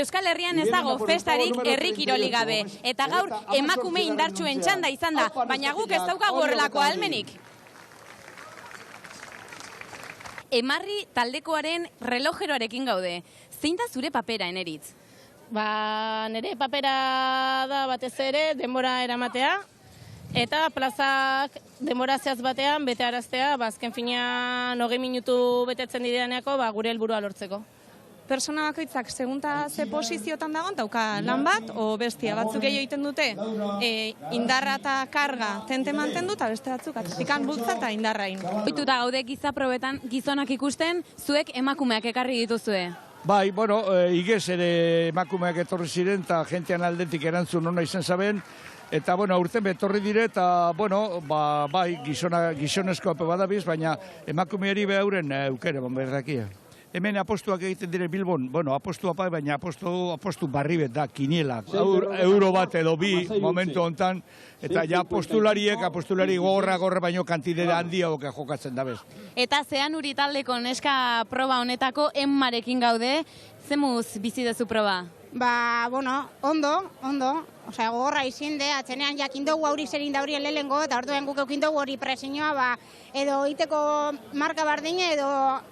Euskal Herrian ez dago festarik herri kiroli gabe, eta gaur emakume indartsuen txanda izan da, baina guk ez daukagu horrelako ahalmenik. Emarri taldekoaren relojeroarekin gaude. Zein da zure papera, Eneritz? Nire papera da batez ere denbora eramatea, eta plazak denbora zehaz batean bete araztea, azken finean 20 minutu betetzen dideaneako gure helburua lortzeko. Persona bakoitzak segunta ze posiziotan dagoen, dauka lan bat, o bestia batzuk egiten dute, indarra eta karga tente mantendu, eta beste batzuk atletikak bultza eta indarrain. Ohituta gaude giza probetan gizonak ikusten, zuek emakumeak ekarri dituzue. Bai, igez ere emakumeak etorri ziren, eta jentean aldetik erantzun ona izan zaben, eta, aurten betorri dire, eta, bai, gizonezko ape badabiz, baina emakumeari behauren eukere, berdakia. Hemen apostuak egiten dire Bilbon, apostua bai, baina apostu barribet da, kinielak, euro bat edo bi momentu hontan, eta ja apostulari gorra baino kantidera handia oke jokatzen da bez. Eta Zeanuri taldeko neska proba honetako Emmarekin gaude, zemuz bizi dezu proba? Ondo. Gogorra izin de, atzenean jakin dugu aurri zerin daurien lehengo, eta orduen guk eukin dugu hori presioa, edo iteko marka bardine, edo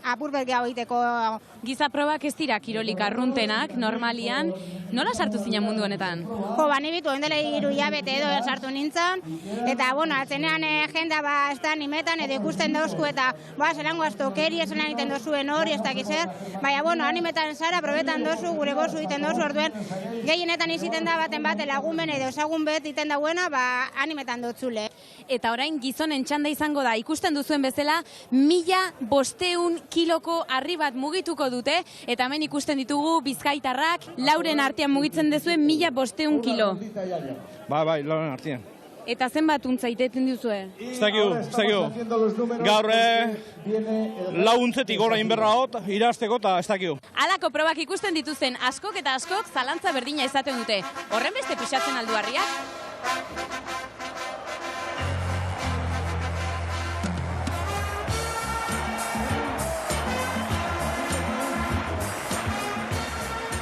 apurbet gehiago iteko. Giza probak ez dira kirolik arruntenak, normalian. Nola sartu zinen mundu honetan? Ni bitu, endela 3 hilabete edo sartu nintzen, eta, atzenean jenda ez da animetan, edo ikusten dauzku, eta, zelango aztokeri, esan egiten dozuen hori, ez dakiz zer, animetan zara, probetan dozu, gure bozu egiten dozu, orduen, gehienetan iziten da baten bat, lagumen edo ezagun bet iten dauena, animetan dotzule. Eta orain gizonen txanda izango da, ikusten duzuen bezala, 1500 kiloko harri bat mugituko dute, eta hemen ikusten ditugu bizkaitarrak, Lauren artean mugitzen duzuen 1500 kilo. Bai, Lauren artean. Eta zenbat untza iteten duzue? Ez dakigu. Gaur launtzetik gora inberra hot, irazteko eta ez dakigu. Halako probak ikusten dituzen askok eta askok zalantza berdina izaten dute. Horren beste pixatzen aldu harriak?